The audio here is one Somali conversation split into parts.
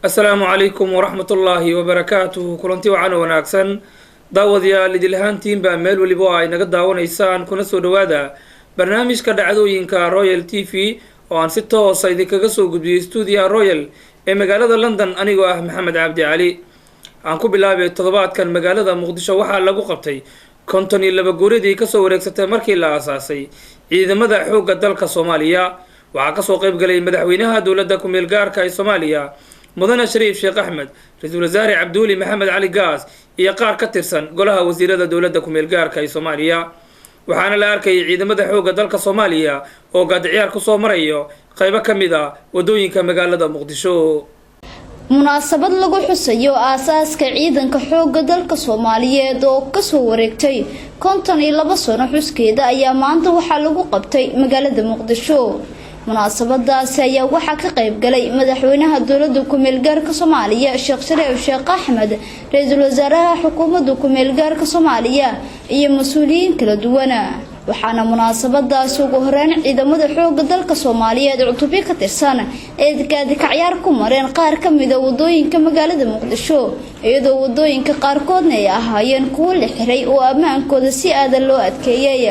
السلام عليكم ورحمة الله وبركاته. كلنتي وعنا وناكسن داوديا لدلهانتين بأمل ولبوا نقد داون إنسان كنا سودوادا برنامج كدعدو ينكا رويال تي في وعن 6 صيدي كجسو قبل استوديو رويال مقالة لندن أنا محمد عبد علي عنكو بالله التضباط كان مقالة مقدشة وحا لقو قبتي كنتني اللي بقولي كسو ورقسة مركي لا أساسي إذا مدى حوق الدلك الصومالية وعكسو قيب قلي مدحوينها دولدكم القاركا الصومالية مدن شريف شيخ أحمد رئيس الوزراء عبدولي محمد علي قاس يقار كترسن قولها وزيرة دولدكم القاركا الصومالية وحانا لاركي عيد مدى حوق الدلك الصومالية وقاد عيار كسو مريو قيبا كميدا ودوين كمقالة مقدشو munaasabad lagu xusayo aasaaska ciidanka xoogga dalka Soomaaliyeed oo ka soo wareegtay 52 sano xuskeeda ayaa maanta waxa lagu qabtay magaalada Muqdisho. munaasabadaas ayaa waxa ka qayb galay madaxweynaha dowladda ku meel gaarka Soomaaliya Sheekh Shariif Sheekh Ahmed, ra'iisul wasaaraha xukuumadda ku meel gaarka Soomaaliya iyo mas'uuliyiin kala duwan. waxaana munaasabadaas ugu horeen ciidamada xoogga dalka Soomaaliyeed cutubyo ka tirsan ee dikacyaar ku mareen qaar ka mid ah wadooyinka magaalada Muqdisho iyadoo wadooyinka qaarkoodna ay ahaayeen kuwo la xiray oo ammaankooda si aad loo adkeeyay.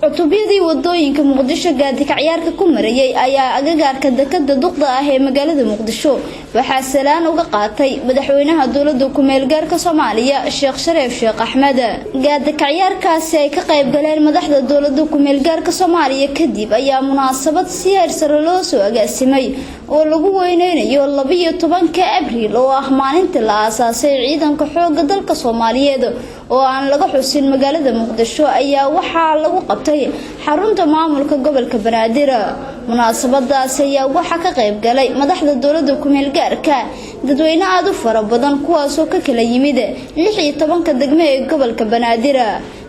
cutubiyadii wadooyinka Muqdisho gaadikacyaarka ku marayay ayaa agagaarka dekada duqda ah ee magaalada Muqdisho waxa salaan uga qaatay madaxweynaha dowladda ku meel gaarka Soomaaliya Sheekh Shariif Sheekh Ahmed. gaadikacyaarkaasi ay ka qayb galeen madaxda dowladda ku meel gaarka Soomaaliya kadib ayaa munaasabad si heer sare loo soo agaasimay oo lagu weyneynayo 12 Abriil oo ah maalinta la aasaasay ciidanka xoogga dalka Soomaaliyeed oo aan laga xusin magaalada Muqdisho ayaa waxa lagu qabtay xarunta maamulka gobolka Banaadir. munaasabadaas ayaa waxa ka qayb galay madaxda dowladda ku meel gaarka dadweyne aad u fara badan kuwaas oo ka kala yimid 16 degmo ee gobolka Banaadir.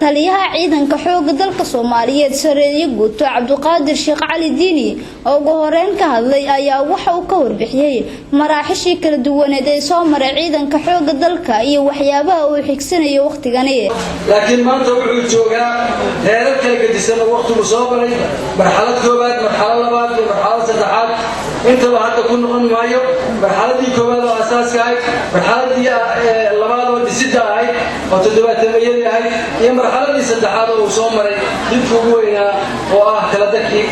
taliyaha ciidanka xoogga dalka Soomaaliyeed Sareeyo Guuto Cabduqaadir Sheekh Cali Diini oo ugu horeen ka hadlay ayaa waxa uu ka warbixiyay maraaxishii kala duwan ee soo maray ciidanka xoogga dalka iyo waxyaabaha uu xigsanayo waqtigani. laakiin maanta wuxuu joogaa heerar kala gedisan oo waqtigu soo galay marxalad koobaad marxalad labaad iyo marxalad saddexaad intaba hadda ku noqon maayo. marxaladii koobaad oo asaaska ahayd, marxaladii labaad oo dhisidda ahayd oo 7 ahayd iyo marxaladii saddexaad oo soo maray dibka ugu weynaa oo ah kala tagkii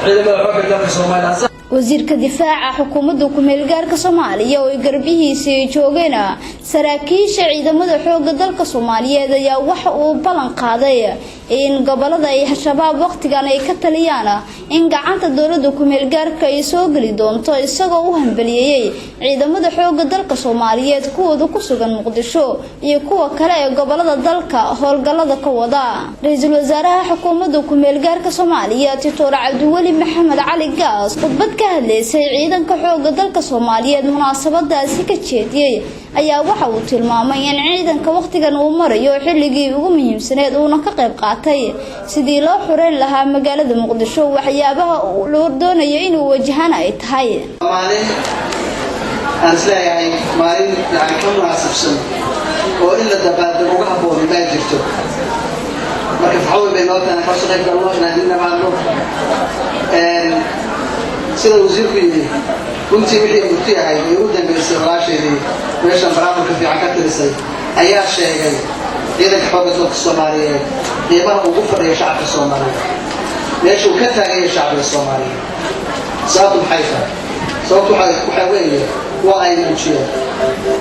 ciidamada xoogga dalka Soomaaliya. wasiirka difaaca xukuumadda ku meel gaarka Soomaaliya oo garbihiisa joogeen saraakiisha ciidamada xoogga dalka Soomaaliyeed ayaa waxa uu ballan qaaday in gobolada ay shabaab waqtigan ay ka taliyaan in gacanta dowladda ku meel gaarka ay soo gali doonto isagoo u hanbaliyay ciidamada xoogga dalka Soomaaliyeed kuwooda ku sugan Muqdisho iyo kuwa kale ee gobolada dalka howlgallada ka wada. ra'iisul wasaaraha xukuumadda ku meel gaarka Soomaaliya Dr. Cabduwali Maxamed Cali Gaas khudbad ka hadlaysay ciidanka xoogga dalka Soomaaliyeed munaasabadaasi ka jeediyay ayaa waxa uu tilmaamay in ciidanka waqtigan uu marayo xilligii ugu muhiimsaneed uu ka qayb qaatay sidii loo xureyn lahaa magaalada Muqdisho waxyaabaha loo doonayo inuu wajahan ay tahay. أنسلاي مارين يعني كم ناسبسن وإلا دبادة وجهه بون ما يجرتو ما كفحول بيناتنا أنا خاصة نقدر الله نادينا معلوم سيد الوزير فيه كنت وحي قلتي هاي يودا بالاستغلاشي دي ويش برامج في عكات الرسالة أي شيء إذا كحبت وقت الصومالية ديما وقفر يا شعب الصومالي meeshuu ka taagaya shacbiga Soomaaliyeed sababtu maxay tahay sababtu waxa weeye waa ay muujiyeen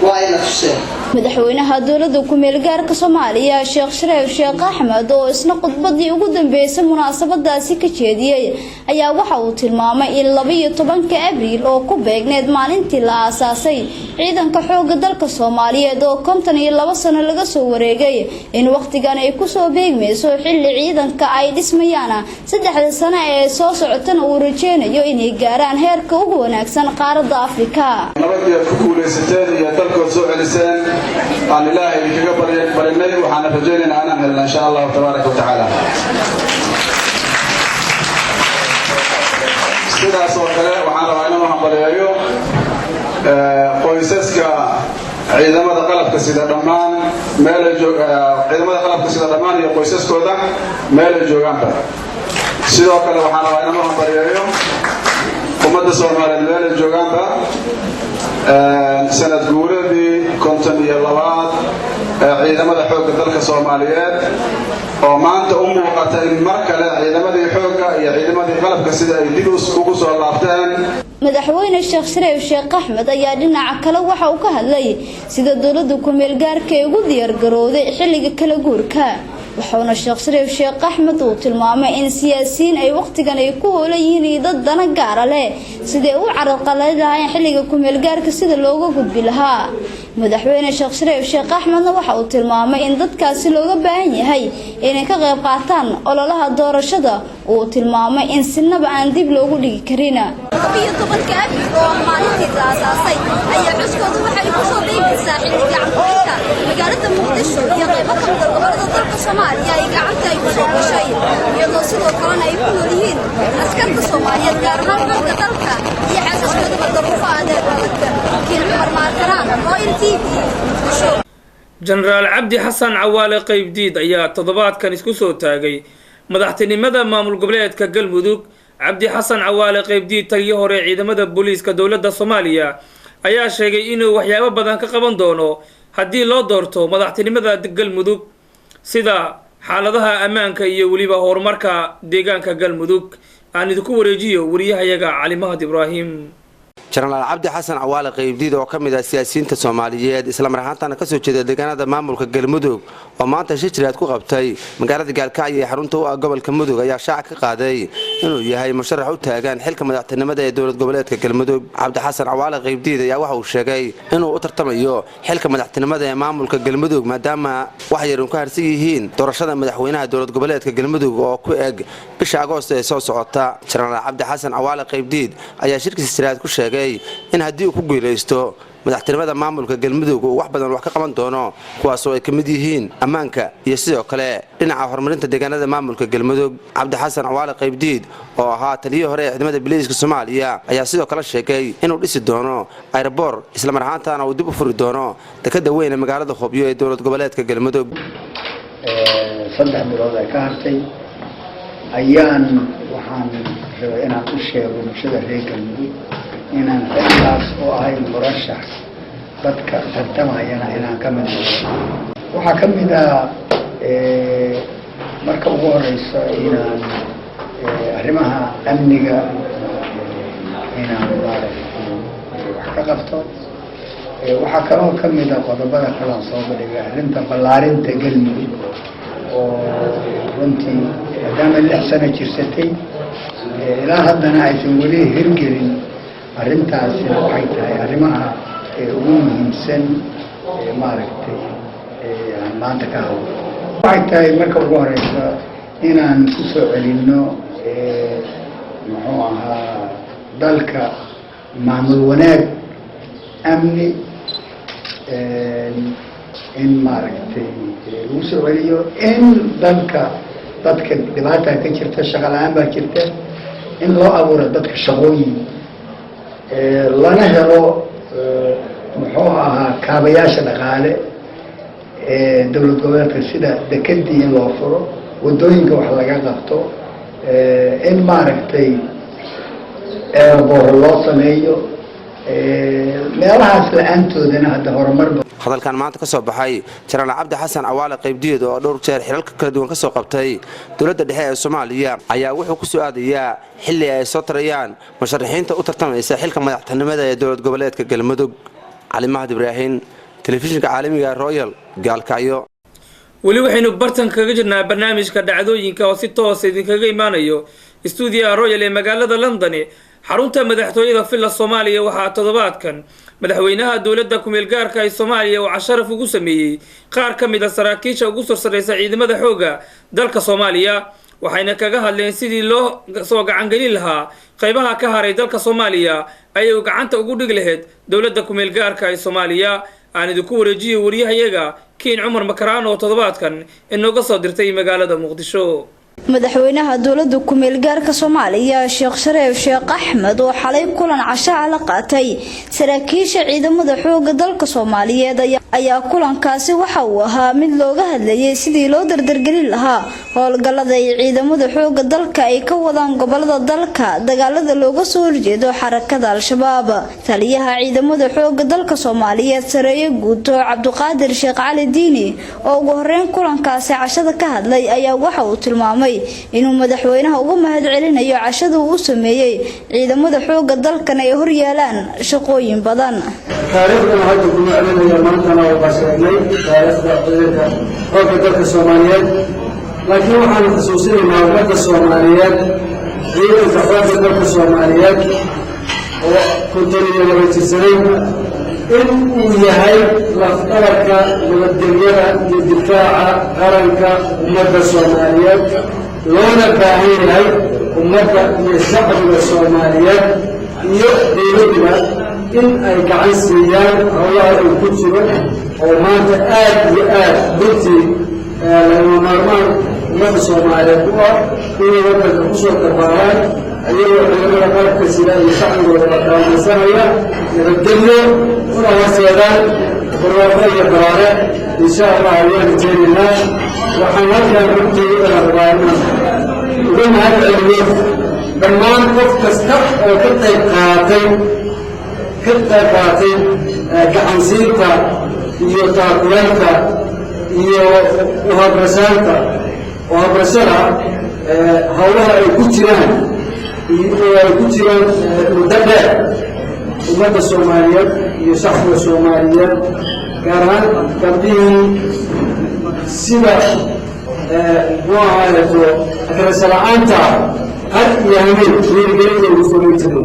waa ay la tuseen madaxweynaha dowladda ku meel gaarka Soomaaliya Sheekh Shariif Sheekh Axmed oo isna khudbadii ugu dambeysay munaasabadaasi ka jeediyay ayaa waxa uu tilmaamay in 12 Abriil oo ku beegneed maalintii la aasaasay ciidanka xoogga dalka Soomaaliyeed oo 52 sano laga soo wareegay in waqtigan ay ku soo beegmayso xilli ciidanka ay dhismayaan 3 sano ee soo socotana uu rajeynayo inay gaaraan heerka ugu wanaagsan qaaradda Afrika nabadda ku guuleysateen iyo dalkooda soo celiseen aan ilaahay kaga barinay waxaan rajaynaynaa inaan helno insha Allah tabaaraka wa taala sidaas oo kale waxaan rabaa inaan hambalyeeyo qoysaska ciidamada qalabka sida dhammaan meel ciidamada qalabka sida dhammaan iyo qoysaskooda meel joogaanba sidoo kale waxaan rabaa inaan hambalyeeyo ummadda Soomaaliyeed meel joogaanba sanad guuradii 52 ciidamada xoogga dalka Soomaaliyeed oo maanta u muuqata in mar kale ciidamadii xoogga iyo ciidamadii qalabka sida ay dib ugu soo laabteen madaxweyne Sheekh Shariif Sheekh Axmed ayaa dhinaca kale waxa uu ka hadlay sida dowladda ku meel gaarka ay ugu diyaar garowday xilliga kala guurka waxaana Sheekh Shariif Sheekh Axmed uu tilmaamay in siyaasiyiin ay waqtigan ay ku hoolayeen dad dana gaar ah leh sidee u carqaladeeyeen xilliga ku meel gaarka sida looga gudbi lahaa madaxweyne Sheekh Shariif Sheekh Axmed waxa uu tilmaamay in dadkaasi looga baahan yahay inay ka qayb qaataan ololaha doorashada uu tilmaamay in sinaba aan dib loogu dhigi karin 12 Abriil oo maalintii la aasaasay ayaa xuskoodu waxay ku soo beegaysaa xilliga caanka magaalada Muqdisho iyo qaybo ka mid ah gobolada dalka Soomaaliya ay gacanta ay ku soo gashay iyadoo sidoo kalena ay ku nool yihiin askarta Soomaaliyeed gaar ahaan dalka iyo xasaskooda duruufaha adeegga kiilmo marmarkaan Royal TV General Cabdi Xasan Cawaale Qaybdiid ayaa toddobaadkan isku soo taagay madaxtinimada maamul goboleedka Galmudug Cabdi Xasan Cawaale Qaybdiid taliye hore ciidamada booliiska dowladda Soomaaliya ayaa sheegay inuu waxyaabo badan ka qaban doono haddii loo doorto madaxtinimada Galmudug sida xaaladaha ammaanka iyo waliba horumarka deegaanka Galmudug aan idinku wareejiyo wariyahayaga Cali Mahad Ibrahim General Cabdi Xasan Cawaale Qaybdiid oo kamid ah siyaasiyiinta Soomaaliyeed isla mar ahaantaana ka soo jeeda deegaanada maamulka Galmudug oo maanta shirjiraad ku qabtay magaalada Gaalkacyo ee xarunta u ah gobolka Mudug ayaa shaaca ka qaaday inuu yahay musharax u taagan xilka madaxtinimada ee dowlad goboleedka Galmudug Cabdi Xasan Cawaale Qaybdiid ayaa waxa uu sheegay inuu u tartamayo xilka madaxtinimada ee maamulka Galmudug maadaama wax yar uu ka harsan yihiin doorashada madaxweynaha dowlad goboleedka Galmudug oo ku eg bisha Agoosto ee soo socota General Cabdi Xasan Cawaale Qaybdiid ayaa shirkiisa shirjiraad ku sheegay in haddii uu ku guuleysto madaxtinimada maamulka Galmudug uu wax badan wax ka qaban doono kuwaas oo ay kamid yihiin ammaanka iyo sidoo kale dhinaca horumarinta deegaanada maamulka Galmudug Cabdi Xasan Cawaale Qaybdiid oo ahaa taliye hore ee ciidamada booliiska Soomaaliya ayaa sidoo kale sheegay inuu dhisi doono airport isla mar ahaantaana uu dib u furi doono dekedda weyn ee magaalada Hobyo ee dowlad goboleedka Galmudug 3 bilood ay ka hartay ayaan waxaan rabaa inaan u sheego bulshada reer Galmudug inaan xilkaas oo ahay murashax dadka tartamayana inaan ka mid noqdo waxaa ka mid ah marka ugu horeysa inaan arrimaha amniga inaan wax ka qabto waxaa kaloo ka mid ah qodobada kale aan soo bandhigay arrinta ballaarinta Galmudug oo runtii maadaama 6 sano jirsatay ilaa haddana aysan weli hirgelin arrintaasi waxay tahay arrimaha ugu muhiimsan maaragtay maanta ka hawlo waxay tahay marka ugu horeysa inaan ku soo celinno muxuu ahaa dalka maamul wanaag amni in maaragtay lagu soo celiyo in dalka dadka dhibaata ka jirta shaqo la'aan baa jirta in loo abuuro dadka shaqooyin lana helo muxuu ahaa kaabayaasha dhaqaale ee dowlad goboleedka sida dekedii in loo furo wadooyinka wax laga qabto in maaragtay airport loo sameeyo meelahaas la-aantoodana hadda horumarba. hadalkan maanta ka soo baxay Jenaraal Cabdi Xasan Cawaale Qaybdiid oo dhowr jeer xilalka kala duwan ka soo qabtay dowladda dhexe ee Soomaaliya ayaa wuxuu ku soo aadayaa xilli ay soo tarayaan musharaxiinta u tartamaysa xilka madaxtinimada ee dowlad goboleedka Galmudug. Cali Mahad Ibraahin, telefishinka caalamiga Royal Gaalkacyo. weli waxaynu bartan kaga jirnaa barnaamijka dhacdooyinka oo si toos ah idinkaga imaanayo stuudiyaha Royal ee magaalada London. xarunta madaxtooyada Villa Soomaaliya waxaa toddobaadkan madaxweynaha dowladda ku meel gaarka ah Soomaaliya oo casharaf ugu sameeyay qaar ka mid ah saraakiisha ugu sarreeyay ciidamada xooga dalka Soomaaliya, waxayna kaga hadleen sidii loo soo gacan gelin lahaa qaybaha ka haray dalka Soomaaliya ay gacanta ugu dhig lahayd dowladda ku meel gaarka ah Soomaaliya. aan idinku wareejiyay wariyahayaga Kiin Cumar Makaraan oo toddobaadkan inooga soo dirtay magaalada Muqdisho. madaxweynaha dowladda ku meel gaarka Soomaaliya Sheekh Shareef Sheekh Axmed oo xalay kulan casho la qaatay saraakiisha ciidamada xooga dalka Soomaaliyeed ayaa kulankaasi waxa uu ahaa mid looga hadlayay sidii loo dardargelin lahaa howlgallada ay ciidamada xooga dalka ay ka wadaan gobolada dalka dagaalada looga soo horjeedo xarakada Al-Shabaab. taliyaha ciidamada xooga dalka Soomaaliyeed Sareeye Guuto Cabdiqaadir Sheekh Cali Diini oo ugu horreyn kulankaasi cashada ka hadlay ayaa waxa uu tilmaamay inuu madaxweynaha ugu mahad celinayo cashada uu sameeyay ciidamada xooga dalkan ay hor yaalaan shaqooyin badan. taariikhdan hadda ku macluumayaa maantana oo qasabnay taariikhda xooga dalka Soomaaliyeed, laakiin waxaan xusuusinaynaa ummadda Soomaaliyeed ciidanka xooga dalka Soomaaliyeed oo kontoniyada laga tirsaday in uu yahay lafdhabarka nabadgelyada iyo difaaca qaranka ummadda Soomaaliyeed, loona baahan yahay ummadda iyo shacbiga Soomaaliyeed iyo dowladda in ay gacan siiyaan howlaha uu ku jiro oo maanta aad iyo aad runtii lagama maarmaan ummadda Soomaaliyeed u ah inay waddanka ku soo dabaalaan ayagoo ciidamada qalabka sida iyo shacbigooda la kaalmaysanaya nabadgelyo una horseedaan barwaaqo iyo baraare insha Allah ayaan rajaynaynaa. waxaan halkaan runtii uga rabaa inaan uga mahad celiyo dhammaan qof kasta oo ka qayb qaatay gacansiinta iyo taakulaynta iyo uhabrashada howlaha ay ku jiraan muddo dheer ummadda Soomaaliyeed iyo shacbiga Soomaaliyeed, gaar ahaan gabdhihii sida akrasala-aanta had iyo hameen dhiirigelinta ugu fogeyn jiray.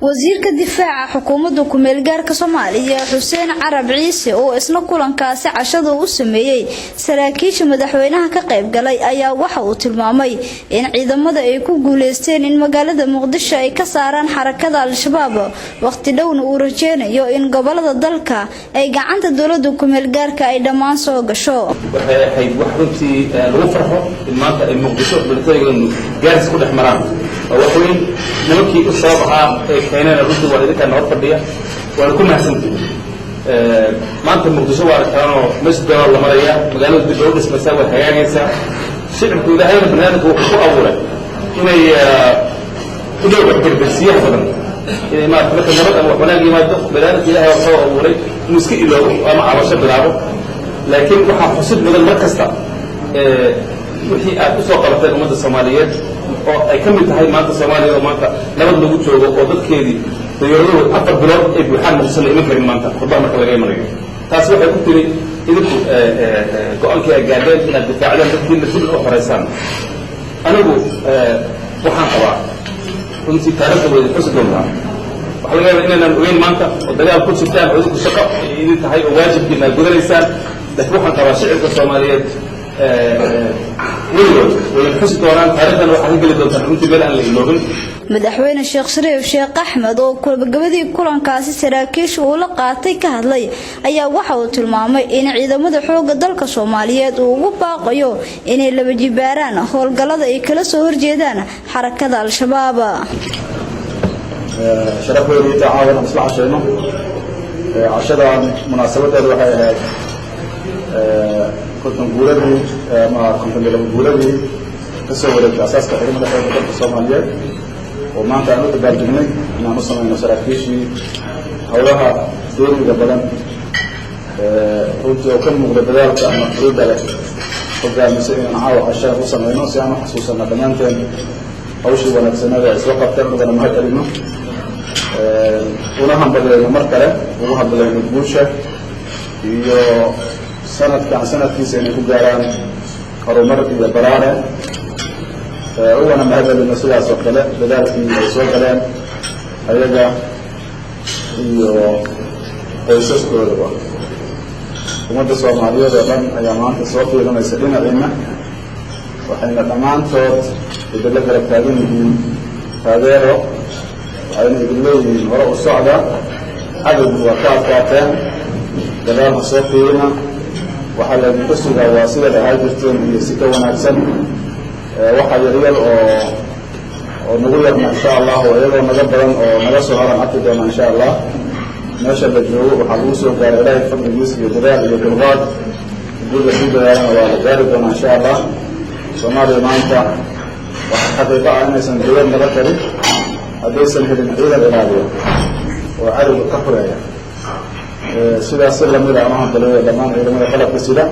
wasiirka difaaca xukuumadda ku meel gaarka Soomaaliya Xuseen Carab Ciise oo isna kulankaasi cashada u sameeyay saraakiisha madaxweynaha ka qayb galay ayaa waxa uu tilmaamay in ciidamada ay ku guuleysteen in magaalada Muqdisho ay ka saaraan xarakada Al-Shabaab waqti dhowna uu rajeynayo in gobolada dalka ay gacanta dowladda ku meel gaarka ay dhammaan soo gasho. waxay ahayd wax runtii lagu farxo in maanta ay Muqdisho bulshadeennu gaars ku dhex maraan waxweyn nimankii u soo baxaa keenana runtii waa idinka noo fadhiya waan ku mahadsantahay. maanta Muqdisho waa arkaanoo masjidoo la maraya magaalada dib loo dhismaysaa way hagaagaysaa shicibku ilaahayna banaadamku wuxuu ku abuuray inay u dhowga gargarsiyaha badan inay maarata marka nabad ama wax wanaag yimaado banaadamka ilaahay waa soo abuuray inuu iska iloobo ama cabasho bilaabo, laakiin waxaa xusid mudan mar kasta wixii aad u soo qabateen ummadda Soomaaliyeed oo ay ka mid tahay maanta Soomaaliya oo maanta nabad lagu joogo oo dadkeedii dayuuraduhu 4 bilood ay buuxaan Muqdisho la iman karin maanta qurbaha marka laga imanayo. taas waxay ku tiri idinku go-aankii ay gaadheen inaad difaacdaan dadkiina dib u xoreysaan. anigu waxaan qabaa runtii taariikhda way xusi doontaa, waxa laga yaabaa inaanaan ogeyn maanta oo dagaal ku jirtaan oo idinku shaqo idin tahay oo waajibkiina aad gudanaysaan, laakiin waxaan qabaa shicibka Soomaaliyeed madaxweyne Sheekh Shareef Sheekh Axmed oo gabadii kulankaasi saraakiisha uu la qaatay ka hadlay ayaa waxa uu tilmaamay in ciidamada xooga dalka Soomaaliyeed uu ugu baaqayo inay laba jibaaraan howlgallada ay kala soo horjeedaan xarakada Al-Shabaab. sharafweyn tacaawan isla cashayno cashadan munaasabadeedu waxay ahayd كنت نقولي ما كنت نقولي تسوي الأساس كحرم الحياة الصومالية وما كانوا تبادلني أنا مصمم مسراكيشي howlaha dooniga badan runtii oo ka muuqda dadaalka ama quruda leh hogaamisa inaan caawa cashaa u samayno si aan u xasuusano dhammaanteen hawshii wanaagsanada isla qabteen udana mahad celino una hambaleyno mar kale ugu hambaleyno guusha iyo sanadkan sanadkiisa inay ku gaaraan horumar iyo baraare ugana mahad celino sidaas oo kale dadaalkii ay soo galeen ayaga iyo qoysaskoodaba ummadda soomaaliyeed oo dhan ayaa maanta soo fiirinaysa dhinaciina waxayna dhammaantood idinla garab taagan yihiin taageero waxayna idin leeyihiin hore u socda cadowgu waa ka adkaateen gadaalha soo fiirina waxaa laydinka sugaa waa sidaad ahaa jirteen iyo si ka wanaagsan waxaa yaryar oo nagu yarna insha allahu iyadoo naga badan oo naga soo haran arki doona insha allah meesha la joogo waxaa lagu soo gaaray ilaahay fadligiis iyo dadaal iyo dulqaad guuda sii dadaalana waa la gaari doonaa insha allah soomaaliya maanta waxaa xaqiiqa ah inaysan dowlad naga tarin haddaysan helin ciidan ilaaliya oo cadowga ka fureeya sidaas si lamida ama hambaleeya dhammaan ciidamada qalabka sida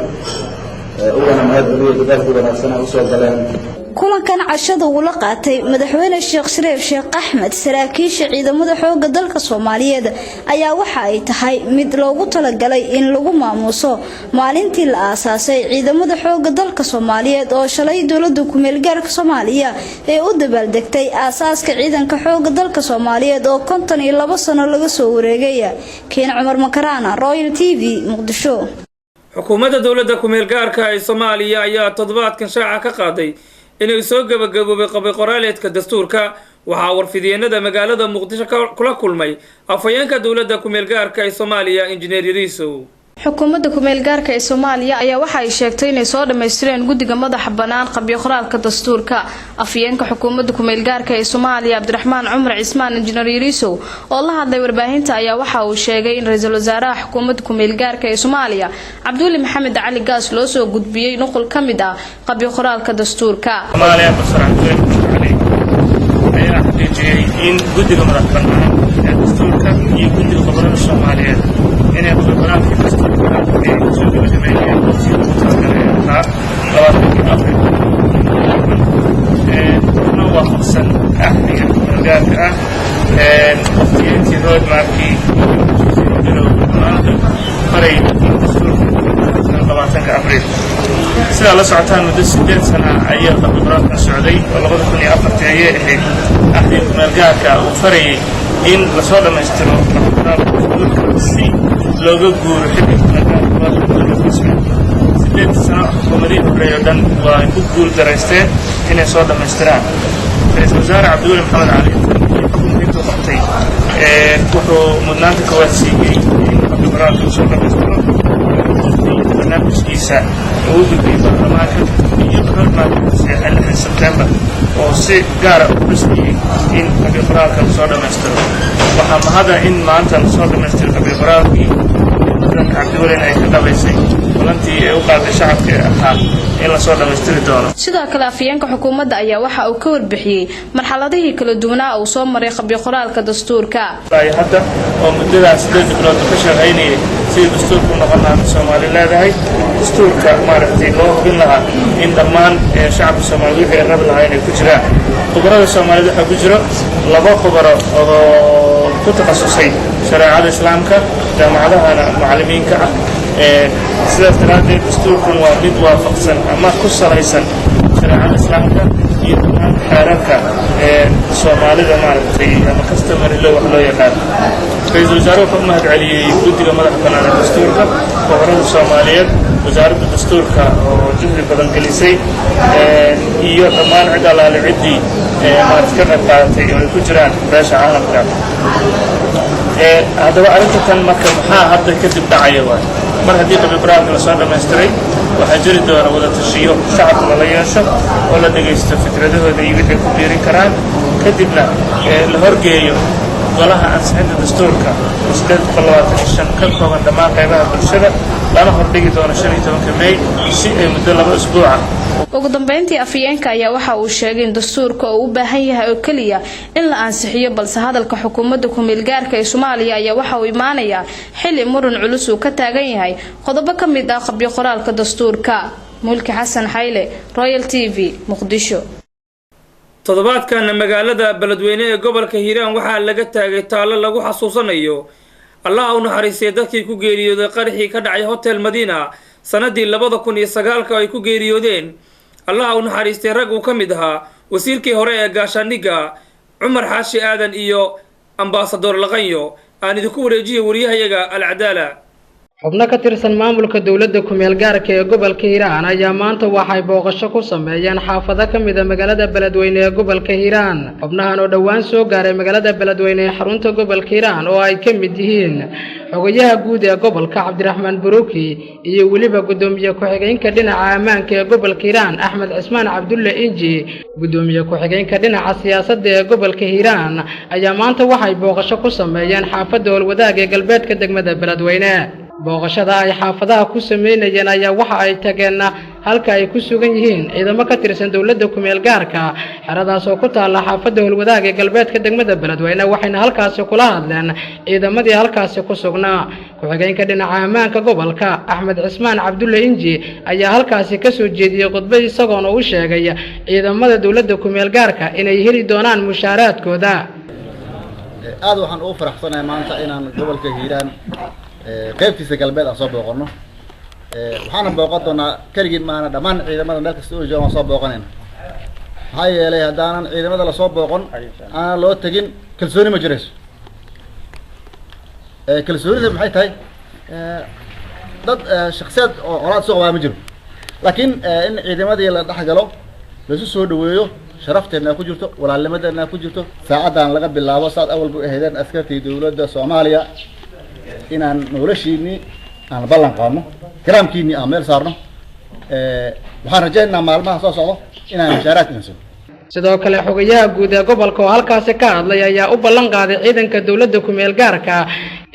ugana mahad celiya dadaalkii wanaagsan ay usoo galeen kulankan cashada uu la qaatay madaxweyne Sheekh Shariif Sheekh Axmed saraakiisha ciidamada xoogga dalka Soomaaliyeed ayaa waxa ay tahay mid loogu talagalay in lagu maamuuso maalintii la aasaasay ciidamada xoogga dalka Soomaaliyeed oo shalay dawladda ku meel gaarka Soomaaliya ee u dabaaldegtay aasaaska ciidanka xoogga dalka Soomaaliyeed oo 52 sano laga soo wareegay Keen Cumar Makarana Royal TV Muqdisho xukuumadda dawladda ku meel gaarka ee Soomaaliya ayaa toddobaadkan shaaca ka qaaday inay soo gabagaboobay qabay qoraaleedka dastuurka waxaa warfidiyeenada magaalada Muqdisho kula kulmay afhayeenka dawladda ku meel gaarka ee Soomaaliya injineer Yariisow xukuumadda ku meel gaarka ee Soomaaliya ayaa waxa ay sheegtay inay soo dhameystireen guddiga madaxa banaan qabyo qoraalka dastuurka afhayeenka xukuumadda ku meel gaarka ee Soomaaliya Cabdiraxmaan Cumar Cismaan injineer Yariisow oo la hadlay warbaahinta ayaa waxa uu sheegay in ra'iisul wasaaraha xukuumadda ku meel gaarka ee Soomaaliya Cabdulle Maxamed Cali Gaas loo soo gudbiyay nuqul kamid ah qabyo qoraalka dastuurka Soomaaliya ayaa xaqiijiyay in guddiga madaxa banaan ee dastuurka iyo guddiga qabrada Soomaaliyeed inay qoraalka dastuurka ay soo gabagabeeyeen waafaqsan ahliga gargaarka ah waqtiyeedkii roadmarkii faray dastuurka 20 abriil sidaa la socotaan muddo 8 sano ayaa qabraalkan socday oo 2004 ayay ahayd ahliga gargaarka uu farayay in la soo dhameystiro qoraalka dastuurka si looga guuro xilliga gargaarka sano xukuumadii horeeyo dhan waa ku guul daraysteen inay soo dhameystiraan ra'iisul wasaare Cabdulle Maxamed Cali xukuumadii qabtay wuxuu mudnaanta ka waasiiyay in qabraalka soo dhameystiro barnaamijkiisa uu gudbiyay baarlamaanka iyo barnaamijka September oo si gaar ah u dhisayay in qabraalka soo dhameystiro waxaa mahada in maanta soo dhameystiro qabraalkii Cabdulle ay ka dhabaysay kulantii ay u qaaday shacabka ahaa in la soo dhameystiri doono sidoo kale afhayeenka xukuumadda ayaa waxa uu ka warbixiyay marxaladihii kala duwanaa oo soo maray qabyo qoraalka dastuurka hadda oo muddadaas 8 bilood ka shaqeynayay sidii dastuurku noqon lahaa Soomaali leedahay dastuurka maaragtay loo hubin lahaa in dhammaan shacabka Soomaaliyeed ay rab lahayn ay ku jiraan khubarada Soomaaliyeed waxa ku jira 2 khubaro oo ku takhasusay shariicada islaamka jaamacadaha macallimiinka ah sidaas daraadeed dastuurkan waa mid waafaqsan ama ku salaysan shariicada islaamka iyo dhammaan xeerarka Soomaalida maaragtay ama customary law wax loo yaqaan ra'iisul wasaare wuxuu mahad celiyay guddiga madaxa banaan ee dastuurka khubarada Soomaaliyeed wasaaradda dastuurka oo juhdi badan gelisay iyo dhammaan cid alaale ciddii maaragtay ka qayb qaadatay oo ay ku jiraan beesha caalamka haddaba arrintan marka maxaa hadda kadib dhacaya waa mar haddii qabraalka la soo dhameystiray waxaa jiri doona wada tashiyo shacabka la yeesho oo la dhageysto fikradahooda iyo wixii ku biirin karaan kadibna la horgeeyo golaha ansixinta dastuurka 825 ka kooban dhammaan qaybaha bulshada lana hordhigi doono 15 May si ay muddo 2 usbuuc ugu dambeyntii afyeenka ayaa waxa uu sheegay in dastuurka uu u baahan yahay oo kaliya in la ansixiyo balse hadalka xukuumadda ku meel gaarka ee Soomaaliya ayaa waxa uu imaanaya xilli muran culus uu ka taagan yahay qodobo ka mid ah qabyo qoraalka dastuurka. Mulki Xasan Xayle, Royal TV, Muqdisho. toddobaadkan magaalada Beledweyne ee gobolka Hiiraan waxaa laga taagay taalo lagu xasuusanayo Allah uu naxariistay dadkii ku geeriyooday qarxii ka dhacay Hotel Madina sanadii 2009 ay ku geeriyoodeen. Allah uu naxariistay rag uu kamid ahaa wasiirkii hore ee gaashaaniga Umar Xaashi Aadan iyo ambassador Laqanyo aan idinku wareejiyay wariyahayaga Al-Cadaala. xubno ka tirsan maamulka dawladda ku meel gaarka ee gobolka Hiiraan ayaa maanta waxay booqasho ku sameeyeen xaafado ka mid ah magaalada Beledweyne ee gobolka Hiiraan. xubnahan oo dhawaan soo gaaray magaalada Beledweyne ee xarunta gobolka Hiiraan oo ay ka mid yihiin xogayaha guud ee gobolka Cabdiraxmaan Buruki iyo waliba gudoomiye ku-xigeenka dhinaca ammaanka ee gobolka Hiiraan Axmed Cismaan Cabdulle Inji. gudoomiye ku-xigeenka dhinaca siyaasadda ee gobolka Hiiraan ayaa maanta waxay booqasho ku sameeyeen xaafadda Walwadaag ee galbeedka degmada Beledweyne. booqashada ay xaafadaha ku sameynayeen ayaa waxa ay tageen halka ay ku sugan yihiin ciidamo ka tirsan dawladda ku meel gaarka xeradaas oo ku taala xaafadda Walwadaag ee galbeedka degmada Beledweyne waxayna halkaas kula hadleen ciidamadii halkaas ku sugnaa. ku-xigeenka dhinaca ammaanka gobolka Axmed Cismaan Cabdulle Inji ayaa halkaas ka soo jeediyay khudbad isagoona u sheegay ciidamada dawladda ku meel gaarka inay heli doonaan mushaaraadkooda. aad waxaan u faraxsanahay maanta inaan gobolka Hiiraan qaybtiisa galbeed aan soo booqano waxaan booqan doonaa kaligiin maana dhammaan ciidamada meel kasta oo joogaan soo booqanayna maxaa yeelay haddaanan ciidamada la soo booqan aan loo tagin kalsooni ma jirayso kalsoonida maxay tahay dad shakhsiyaad oo colaad soo qabaa ma jiro laakiin in ciidamadii la dhex galo la isu soo dhaweeyo sharafteedna ku jirto walaalnimadeedna ku jirto saacadan laga bilaabo saad awalba ahaydeen askartii dawladda Soomaaliya inaan noloshiini aan ballan qaadno karaamkiini aan meel saarno waxaan rajaynaynaa maalmaha soo socdo inaan mushaaraad inso. sidoo kale xogayaha guud ee gobolka oo halkaas ka hadlay ayaa u ballan qaaday ciidanka dawladda ku meel gaarka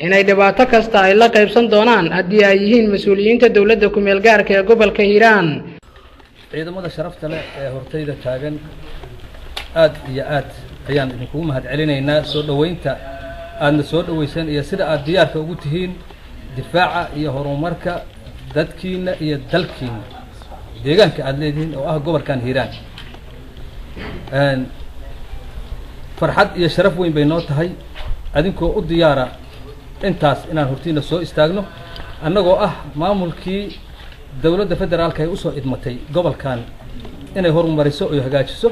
inay dhibaato kasta ay la qaybsan doonaan haddii ay yihiin mas'uuliyiinta dawladda ku meel gaarka ee gobolka Hiiraan. ciidamada sharafta leh ee hortayda taagan aad iyo aad ayaan idinku mahadcelinaynaa soo dhaweynta aadna soo dhaweyseen iyo sida aad diyaarka ugu tihiin difaaca iyo horumarka dadkiina iyo dalkiina deegaanka aad leedihiin oo ah gobolkan Hiiraan. farxad iyo sharaf weyn bay noo tahay adinkoo u diyaara intaas inaan hortiina soo istaagno annagoo ah maamulkii dawladda federaalka ay u soo idmatay gobolkan inay horumariso oo hagaajiso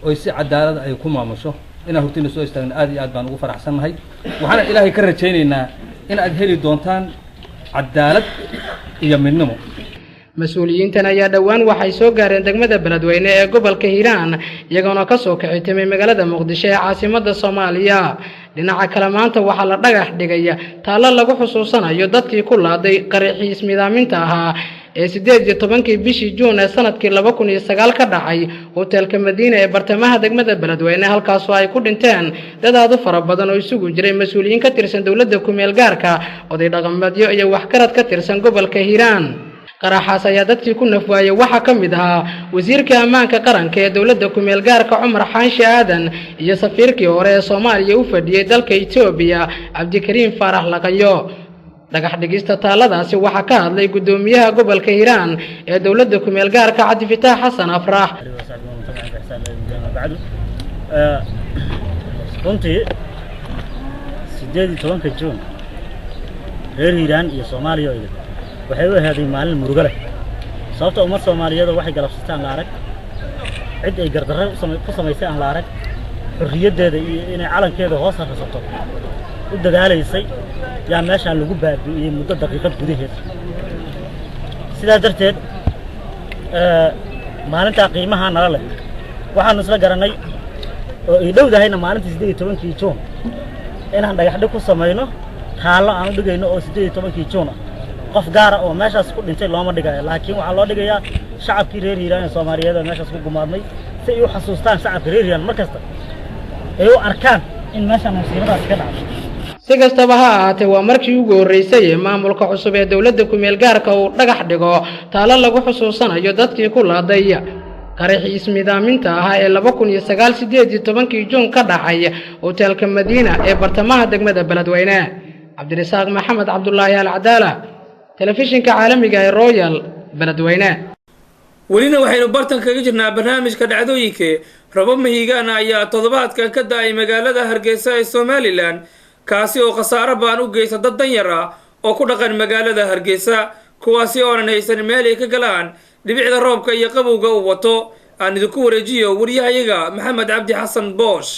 oo si cadaalad ay ku maamusho inaan hortiina soo istaagno aad iyo aad baan ugu faraxsanahay waxaan ilaahay ka rajaynaynaa in aad heli doontaan cadaalad iyo midnimo. mas'uuliyiintan ayaa dhawaan waxay soo gaareen degmada Beledweyne ee gobolka Hiiraan iyagoona ka soo kicay timay magaalada Muqdisho ee caasimadda Soomaaliya. dhinaca kale maanta waxaa la dhagax dhigay taalo lagu xusuusanayo dadkii ku laaday qaraxii ismidaaminta ahaa ee 18 bishii Juun ee sanadkii 2009 ka dhacay hotelka Madiina ee bartamaha degmada Beledweyne halkaas oo ay ku dhinteen dad aad u fara badan oo isugu jiray mas'uuliyiin ka tirsan dawladda ku meel gaarka oday dhaqameedyo iyo waxgarad ka tirsan gobolka Hiiraan. qaraxaas ayaa dadkii ku nafwaayay waxa ka mid ahaa wasiirka ammaanka qaranka ee dawladda ku meel gaarka Umar Xaashi Aadan iyo safiirkii hore ee Soomaaliya u fadhiyay dalka Itoobiya Cabdikariim Faarax Laqanyo. dhagax dhigista taaladaasi waxa ka hadlay gudoomiyaha gobolka Hiiraan ee dawladda ku meel gaarka Cabdi Fataax Xasan Afrax. runtii 18 Juun reer Hiiraan iyo Soomaaliya waxay u ahaadeen maalin murugo leh sababtoo ummad Soomaaliyeed waxay galabsataan la arag cid ay gardarro ku samaysay aan la arag xurriyadeeda iyo inay calankeeda hoos harsato u dadaalaysay yaa meeshaan lagu baabi'iyay muddo daqiiqad gudaheed sidaa darteed maalinta qiimaha nala leh waxaan isla garanay oo ay dhowdahayna maalintii 18 Juun inaan dhagax dhig ku sameeyno taalo aan u dhigayno oo 18 Juun qof gaar ah oo meeshaas ku dhintay looma dhigayo laakiin waxa loo dhigayaa shacabkii reer Hiiraan ee Soomaaliyeed oo meeshaas ku gumaadmay si ay u xasuustaan shacabka reer Hiiraan markasta ay u arkaan in meeshaan musiibadaas ka dhacday. si kastaba ha ahaatee waa markii ugu horeysay maamulka cusub ee dawladda ku meel gaarka uu dhagax dhigo taalo lagu xusuusanayo dadkii ku laaday qaraxii ismidaaminta ahaa ee 2018 Juun ka dhacay hoteelka Madiina ee bartamaha degmada Beledweyne. Cabdirasaaq Maxamed Cabdullaahi Al-Cadaala, telefishinka caalamiga ee Royal Beledweyne. welina waxaynu bartan kaga jirnaa barnaamijka dhacdooyinka rabo mahiigaan ayaa toddobaadkan ka da'ay magaalada Hargeysa ee Somaliland kaasi oo khasaaro baan u geystay dad danyar ah oo ku dhaqan magaalada Hargeysa kuwaasi oo aan haysan meel ay ka galaan dhibicda roobka iyo qabowga uu wato. aan idinku wareejiyo wariyahayaga Maxamed Cabdi Xasan Boosh.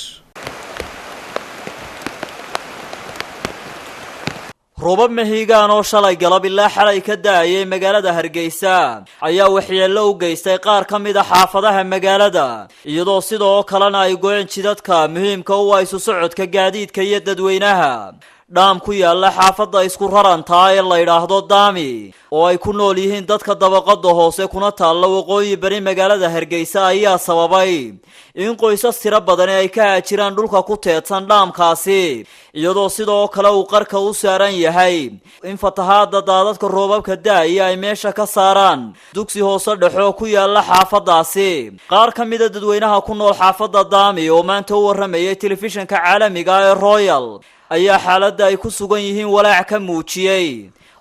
roobab mahiigaan oo shalay galab ilaa xalay ka da'ayay magaalada Hargeysa ayaa waxyeello u geystay qaar ka mid ah xaafadaha magaalada iyadoo sidoo kalena ay go'een jidadka muhiimka u ah isu socodka gaadiidka iyo dadweynaha. dhaam ku yaala xaafadda isku raranta ee la yiraahdo Daami oo ay ku nool yihiin dadka dabaqada hoose kuna taalla waqooyi bari magaalada Hargeysa ayaa sababay in qoysas tiro badan ay ka jiraan dhulka ku teedsan dhaamkaasi iyadoo sidoo kale uu qarka u saaran yahay in fatahaada daadadka roobabka da'aya ay meesha ka saaraan dugsi hoose dhaxo ku yaala xaafadaasi. qaar ka mid ah dadweynaha ku nool xaafadda Daami oo maanta u waramayay telefishinka caalamiga ee Royal ayaa xaaladda ay ku sugan yihiin walaac ka muujiyay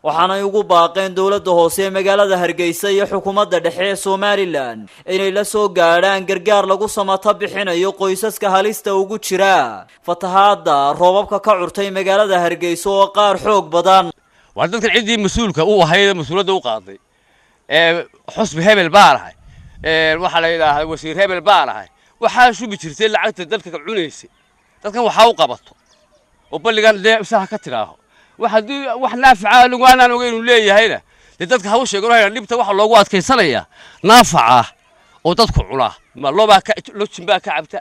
waxaana ay ugu baaqeen dawladda hoose ee magaalada Hargeysa iyo xukuumadda dhexe ee Somaliland inay la soo gaaraan gargaar lagu samata bixinayo qoysaska halista ugu jira fatahaada roobabka ka curtay magaalada Hargeysa oo qaar xoog badan. waa dadkan cidii mas'uulka u ahayd mas'uulada u qaaday xusbi hebel baarahay waxa la yiraahdaa wasiir hebel baarahay waxa shubi jirtay lacagta dalka ka cunaysay dadkan waxa u qabato وبلغان ليه بسها كتراهو واحد نافعه لوانا وغير ليهayna dadka hawo sheeganayo dhibta waxa loogu adkeysanaya naafaca oo dadku culaa ma looba ka lojinba ka cabta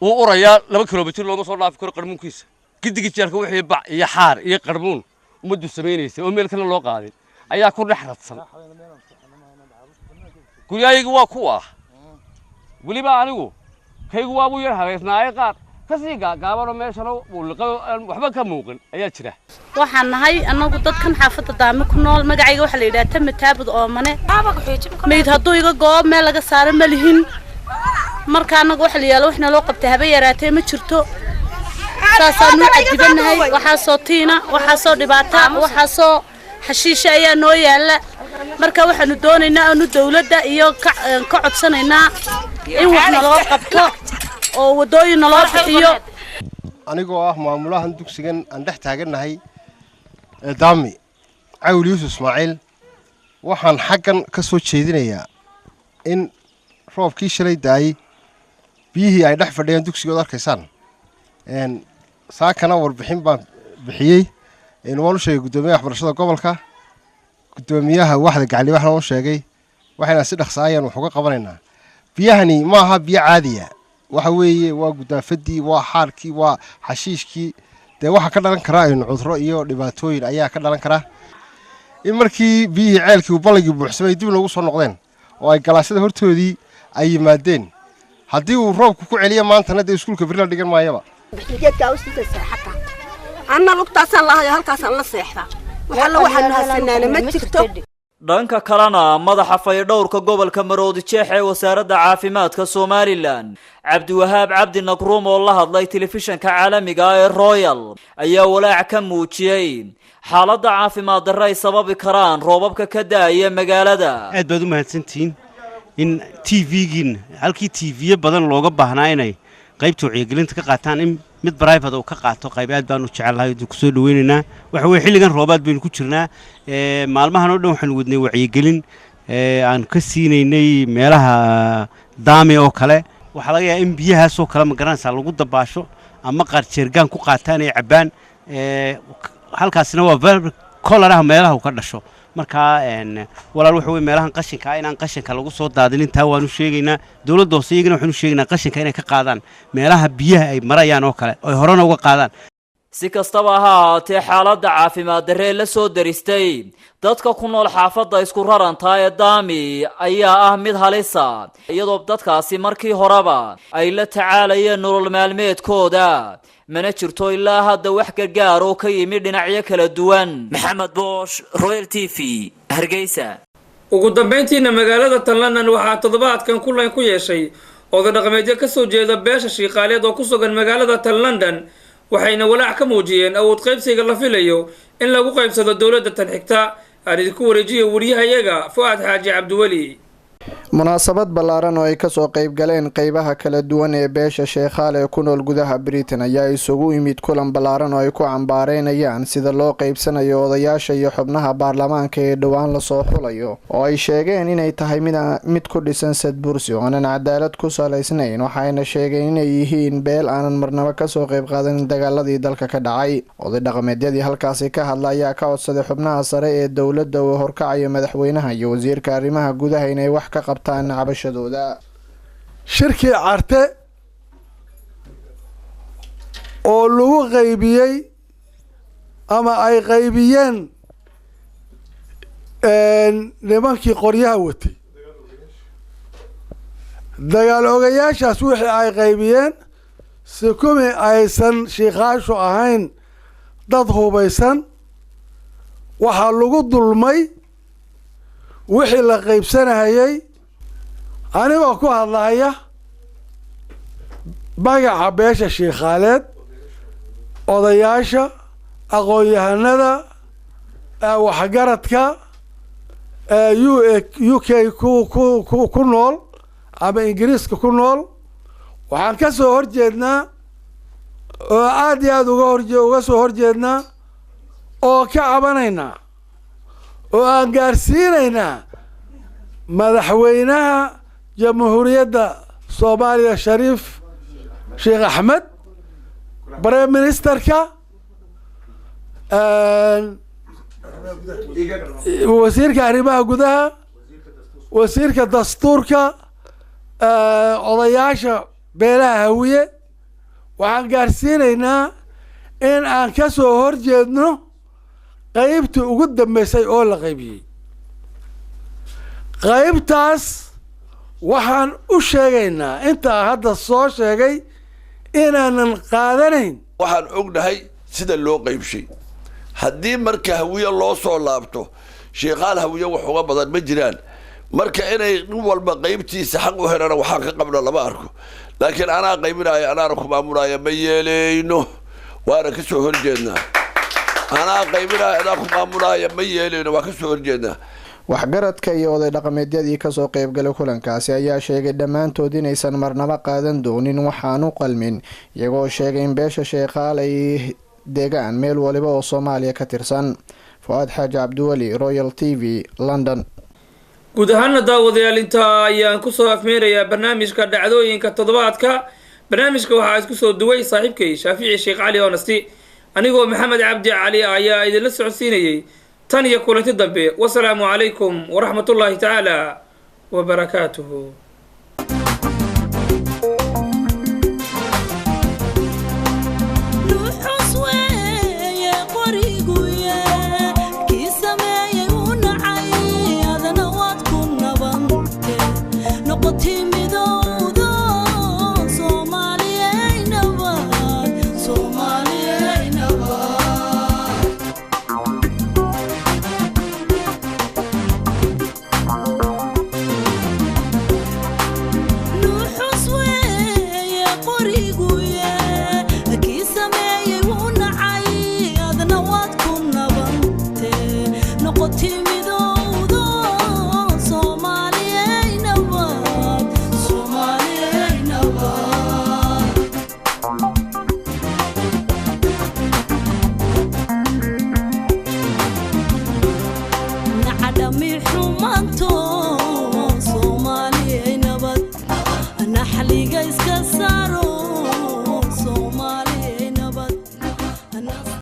oo uraya 2 kilomitir loo soo dhaaf karo qarmuunkiisa gidiga jeerka wixii bac iyo xaar iyo qarmuun umadu sameeynaysa oo meel kale loo qaadin ayaa ku dhaxradsan guriyaygu waa kuwa waliba anigu kaygu waa buu yar hareysnaay qaar kasiga gaabaro meesha waxba ka muuqan ayaa jira. waxaan nahay anagu dadkan xaafadda Daami ku nool magacayga waxa la yiraahdaa Tamataabud oo mane meed hadduu iga goob meel laga saaro ma lihin marka anagu waxa la yaalo waxna loo qabtay haba yaraatay ma jirto saasaan u cadibanahay waxa soo tiina waxa soo dhibaata waxa soo xashiisha ayaa noo yaala marka waxaanu doonaynaa anu dawladda iyo ka codsanaynaa in waxna loo qabto oo wadooyin loo bixiyo. anigoo ah maamulahan dugsigan aan dhex taaganahay Daami Cawli Yuusuf Ismaaciil waxaan xaggan ka soo jeedinayaa in roobkii shalay daay biyihii ay dhex fadhiyeen dugsiga arkaysan saakana warbixin baan bixiyay in wuu sheegay gudoomiyaha waxbarashada gobolka gudoomiyaha waxda gacli waxna uu sheegay waxayna si dhaqsaayeen wax uga qabanaynaa biyahani ma aha biyo caadiya waxa weeye waa gudaafadii waa xaarkii waa xashiishkii de waxa ka dhalan kara in cudurro iyo dhibaatooyin ayaa ka dhalan kara in markii biyihii ceelkii balligii buuxsamay dib loogu soo noqdeen oo ay galaasada hortoodii ay yimaadeen haddii uu roobku ku celiyo maantana de iskuulka bari la dhigan maayaba geedka u sii seexata anna lugtaasaan lahayo halkaasaan la seexda waxaan haysanaana ma jirto. dhanka kalena madaxa faydhowrka gobolka Maroodi Jeex ee wasaaradda caafimaadka Somaliland Cabdiwahaab Cabdi Naqruum oo la hadlay telefishinka caalamiga ee Royal ayaa walaac ka muujiyay xaaladda caafimaad darro ay sababi karaan roobabka ka da'aya magaalada. aad baad u mahadsantiin in TV-gin halkii TV badan looga baahnaa inay qaybta wacyigelinta ka qaataan in mid private oo ka qaato qayb aad baan u jecelahay ku soo dhaweynaa waxa weey xilligan roobaad baynu ku jirnaa maalmahan oo dhan waxaan wadnay wacyigelin aan ka siinaynay meelaha Daami oo kale waxa laga yaabaa in biyahaas oo kale ma garanaysaa lagu dabaasho ama qaar jeergaan ku qaataan ay cabaan halkaasna waa kolaraha meelaha uu ka dhasho marka walaal waxa weey meelahan qashinka inaan qashinka lagu soo daadinin taa waanu sheegaynaa dawladda hoose iyagana waxaanu sheegaynaa qashinka inay ka qaadaan meelaha biyaha ay marayaan oo kale oo horena uga qaadaan. si kastaba ha ahaatee xaaladda caafimaad darre la soo daristay dadka ku nool xaafadda isku raranta ee Daami ayaa ah mid halisa iyadoo dadkaasi markii horeba ay la tacaalayeen nolol maalmeedkooda mana jirto ilaa hadda wax gargaar oo ka yimid dhinacyo kala duwan. Maxamed Boosh, Royal TV, Hargeysa. ugu dambeyntiina magaalada London waxaa toddobaadkan kulan ku yeeshay oday dhaqameedyo ka soo jeeda beesha Shiiqaaleed oo ku sugan magaalada London waxayna walaac ka muujiyeen awood qaybsiga la filayo in lagu qaybsado dowladda tan xigta aan ku wareejiyo wariyahayaga Fuad Xaaji Cabdiwali. munaasabad ballaaran oo ay ka soo qayb galeen qaybaha kala duwan ee beesha Sheekhaal ee ku nool gudaha Britain ayaa isugu yimid kulan ballaaran oo ay ku cambaareynayaan sida loo qaybsanayo odayaasha iyo xubnaha baarlamaanka ee dhawaan la soo xulayo oo ay sheegeen inay tahay mid ku dhisan sadbursi oo aan cadaalad ku salaysnayn waxayna sheegeen inay yihiin beel aanan marnaba ka soo qayb qaadan dagaaladii dalka ka dhacay. oday dhaqameedyadii halkaasi ka hadlay ayaa ka codsaday xubnaha sare ee dowladda oo horkacayo madaxweynaha iyo wasiirka arrimaha gudaha inay wax ka qabtaan cabashadooda. shirkii carte oo lagu qaybiyey ama ay qaybiyeen nimankii qoryaha watay dagaal ogayaashaas wixii ay qaybiyeen si kumi aysan shiikaashu ahayn dad hubaysan waxaa lagu dulmay wixii la qaybsanayay anigoo ku hadlaya magaca beesha Shiikhaaleed odayaasha aqoon-yahanada waxgaradka UK ku nool ama Ingiriiska ku nool waxaan ka soo horjeednaa oo aad iyo aad uga soo horjeednaa oo ka cabanaynaa oo aan gaarsiinaynaa madaxweynaha jamhuuriyadda Soomaaliya Shariif Sheekh Axmed Prime Ministerka wasiirka arrimaha gudaha wasiirka dastuurka odayaasha beelaha Hawiye waxaan gaarsiinaynaa in aan ka soo horjeedno qaybtii ugu dambeysay oo la qaybiyey. qaybtaas waxaan u sheegaynaa intaa hadda soo sheegay inaanan qaadanayn. waxaan ognahay sida loo qaybshay haddii marka Hawiye loo soo laabto Shiikhaal Hawiye wax uga badan ma jiraan marka inay nin walba qaybtiisa xaq u helaan waxaan ka qabna lama arko laakiin anaa qaybinaayo anaana ku maamulaayo ma yeelayno waana ka soo horjeednaa anaa qaybinaayo anaa ku maamulaayo ma yeelayno waa ka soo horjeednaa. waxgaradka iyo oday dhaqameedyadii ka soo qayb galay kulankaasi ayaa sheegay dhammaantood inaysan marnaba qaadan doonin waxaan u qalmin iyagoo sheegay in beesha Sheekhaal ay deegaan meel waliba oo Soomaaliya ka tirsan. Fuad Xaaji Cabdiwali, Royal TV, London. guud ahaana daawadayaal inta ayaan ku soo afmeerayaa barnaamijka dhacdooyinka toddobaadka. barnaamijka waxaa isku soo duway saaxiibkay Shaafici Sheekh Cali Onasti anigoo Maxamed Cabdi Cali ayaa idin la socodsiinayay tan iyo kulanti dambe. wassalaamu calaykum waraxmatullaahi tacaala wabarakaatuhu.